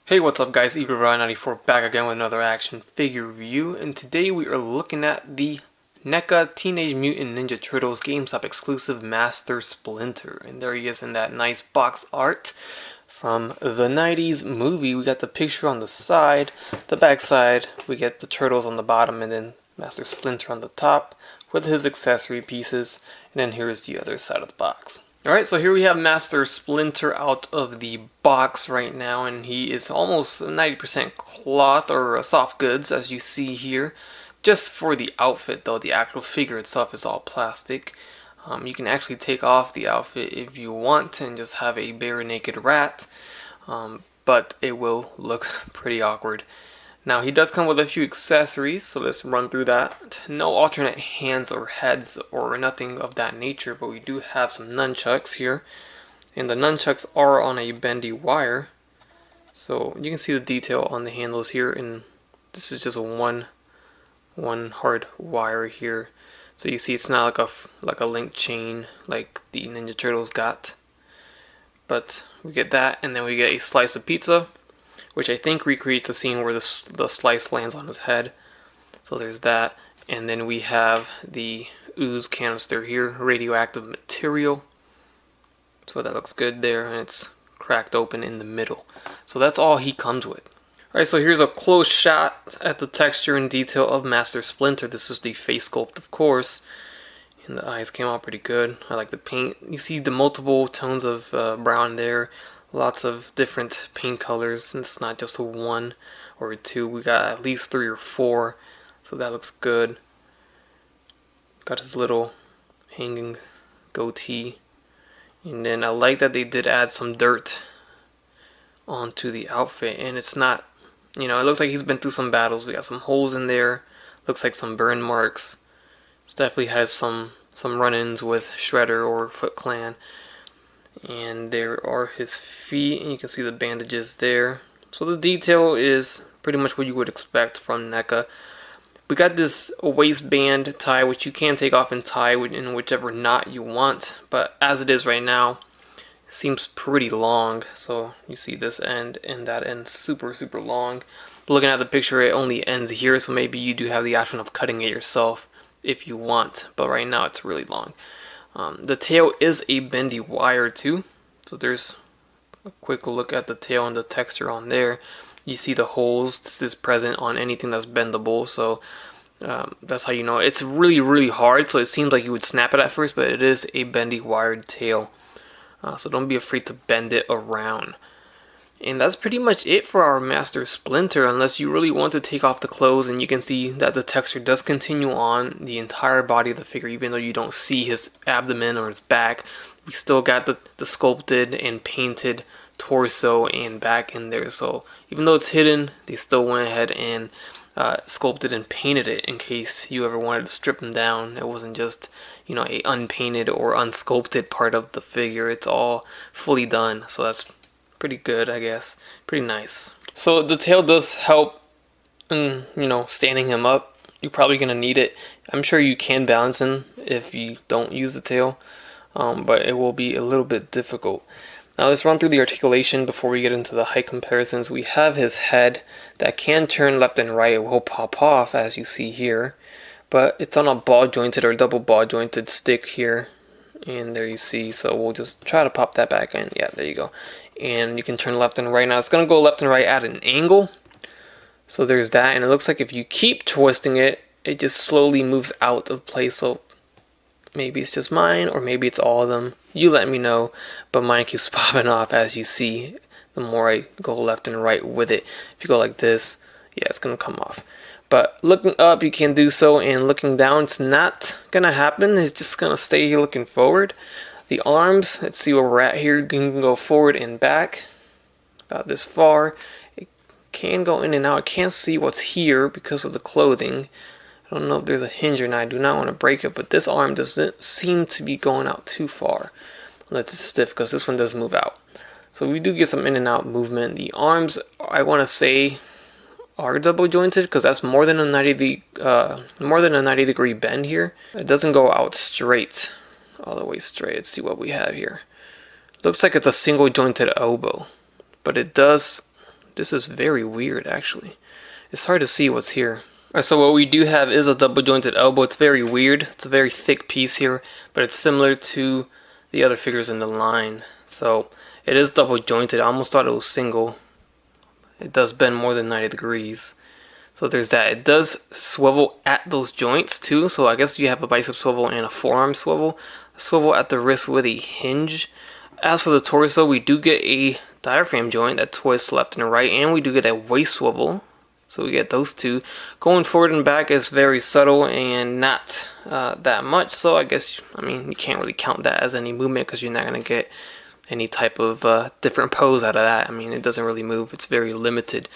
Hey, what's up guys, EvilRod94 back again with another action figure review, and today we are looking at the NECA Teenage Mutant Ninja Turtles Gamestop exclusive Master Splinter. And there he is in that nice box art from the 90s movie. We got the picture on the side, the back side, we get the turtles on the bottom, and then Master Splinter on the top with his accessory pieces, and then here's the other side of the box. Alright, so here we have Master Splinter out of the box right now, and he is almost 90% cloth or soft goods, as you see here. Just for the outfit though, the actual figure itself is all plastic. You can actually take off the outfit if you want and just have a bare naked rat, but it will look pretty awkward. Now he does come with a few accessories, so let's run through that. No alternate hands or heads or nothing of that nature, but we do have some nunchucks here. And the nunchucks are on a bendy wire. So you can see the detail on the handles here, and this is just one hard wire here. So you see it's not like a link chain like the Ninja Turtles got. But we get that, and then we get a slice of pizza, which I think recreates the scene where the slice lands on his head. So there's that. And then we have the ooze canister here, radioactive material. So that looks good there, and it's cracked open in the middle. So that's all he comes with. Alright, so here's a close shot at the texture and detail of Master Splinter. This is the face sculpt, of course. And the eyes came out pretty good. I like the paint. You see the multiple tones of brown there. Lots of different paint colors, and it's not just a one or a two. We got at least 3 or 4, so that looks good. Got his little hanging goatee, and then I like that they did add some dirt onto the outfit, and it's not, it looks like he's been through some battles. We got some holes in there, looks like some burn marks. This definitely has some run-ins with Shredder or Foot Clan. And there are his feet, and you can see the bandages there. So the detail is pretty much what you would expect from NECA. We got this waistband tie, which you can take off and tie in whichever knot you want, but as it is right now, it seems pretty long. So you see this end and that end super long. Looking at the picture, it only ends here, so maybe you do have the option of cutting it yourself if you want, but right now it's really long. The tail is a bendy wire too, so there's a quick look at the tail and the texture on there. You see the holes. This is present on anything that's bendable, so that's how you know. It's really hard, so it seems like you would snap it at first, but it is a bendy wired tail, so don't be afraid to bend it around. And that's pretty much it for our Master Splinter, unless you really want to take off the clothes, and you can see that the texture does continue on the entire body of the figure, even though you don't see his abdomen or his back. We still got the sculpted and painted torso and back in there, so even though it's hidden, they still went ahead and sculpted and painted it in case you ever wanted to strip him down. It wasn't just, a unpainted or unsculpted part of the figure. It's all fully done, so that's pretty good, I guess. Pretty nice. So the tail does help in, standing him up. You're probably going to need it. I'm sure you can balance him if you don't use the tail, but it will be a little bit difficult. Now let's run through the articulation before we get into the height comparisons. We have his head that can turn left and right. It will pop off, as you see here, but it's on a ball jointed or double ball jointed stick here. And there you see, so we'll just try to pop that back in. Yeah, there you go. And you can turn left and right. Now it's going to go left and right at an angle. So there's that, and it looks like if you keep twisting it, it just slowly moves out of place. So maybe it's just mine, or maybe it's all of them. You let me know, but mine keeps popping off, as you see, the more I go left and right with it. If you go like this, yeah, it's going to come off. But looking up, you can do so, and looking down, it's not going to happen. It's just going to stay here looking forward. The arms, let's see where we're at here. You can go forward and back about this far. It can go in and out. I can't see what's here because of the clothing. I don't know if there's a hinge or not. I do not want to break it, but this arm doesn't seem to be going out too far. Unless it's stiff, because this one does move out. So we do get some in and out movement. The arms, I want to say, are double jointed, because that's more than a 90 degree bend here. It doesn't go out straight, all the way straight. Let's see what we have here. Looks like it's a single jointed elbow, but it does This is very weird, actually. It's hard to see what's here. Alright, so what we do have is a double jointed elbow. It's very weird. It's a very thick piece here, but it's similar to the other figures in the line. So it is double jointed. I almost thought it was single. It does bend more than 90 degrees. So there's that. It does swivel at those joints too. So I guess you have a bicep swivel and a forearm swivel. A swivel at the wrist with a hinge. As for the torso, we do get a diaphragm joint that twists left and right, and we do get a waist swivel. So we get those two. Going forward and back is very subtle and not that much. So I guess, I mean, you can't really count that as any movement because you're not going to get any type of different pose out of that. I mean, it doesn't really move. It's very limited.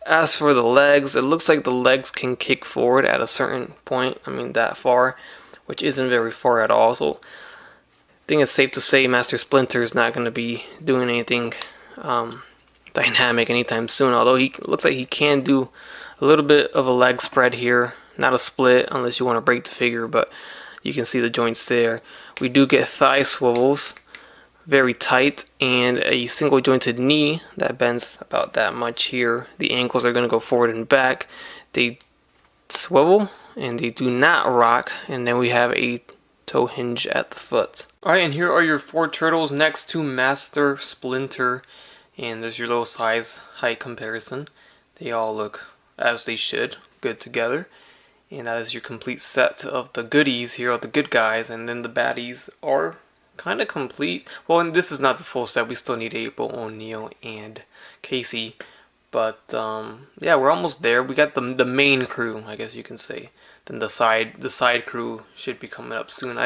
As for the legs, it looks like the legs can kick forward at a certain point. I mean, that far, which isn't very far at all. So I think it's safe to say Master Splinter is not going to be doing anything dynamic anytime soon, although he looks like he can do a little bit of a leg spread here, not a split unless you want to break the figure, but you can see the joints there. We do get thigh swivels, very tight, and a single jointed knee that bends about that much here. The ankles are going to go forward and back. They swivel and they do not rock, and then we have a toe hinge at the foot. Alright, and here are your 4 turtles next to Master Splinter. And there's your little size height comparison. They all look as they should, good together. And that is your complete set of the goodies here, of the good guys. And then the baddies are kind of complete. Well, and this is not the full set. We still need April, O'Neil, and Casey. But yeah, we're almost there. We got the main crew, I guess you can say. Then the side crew should be coming up soon.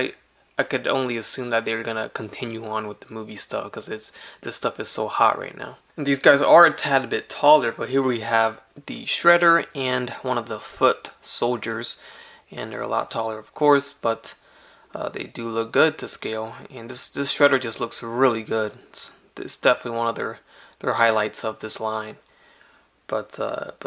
I could only assume that they're gonna continue on with the movie stuff because this stuff is so hot right now. And these guys are a tad bit taller, but here we have the Shredder and one of the foot soldiers, and they're a lot taller, of course, but they do look good to scale. And this Shredder just looks really good. It's definitely one of their highlights of this line. But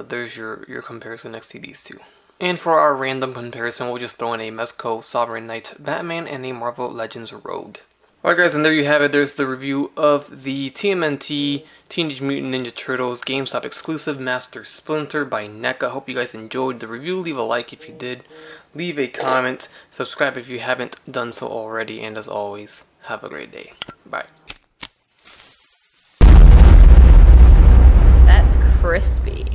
there's your comparison next to these two. And for our random comparison, we'll just throw in a Mezco Sovereign Knight Batman and a Marvel Legends Rogue. Alright guys, and there you have it. There's the review of the TMNT Teenage Mutant Ninja Turtles GameStop exclusive Master Splinter by NECA. Hope you guys enjoyed the review. Leave a like if you did. Leave a comment. Subscribe if you haven't done so already. And as always, have a great day. Bye. That's crispy.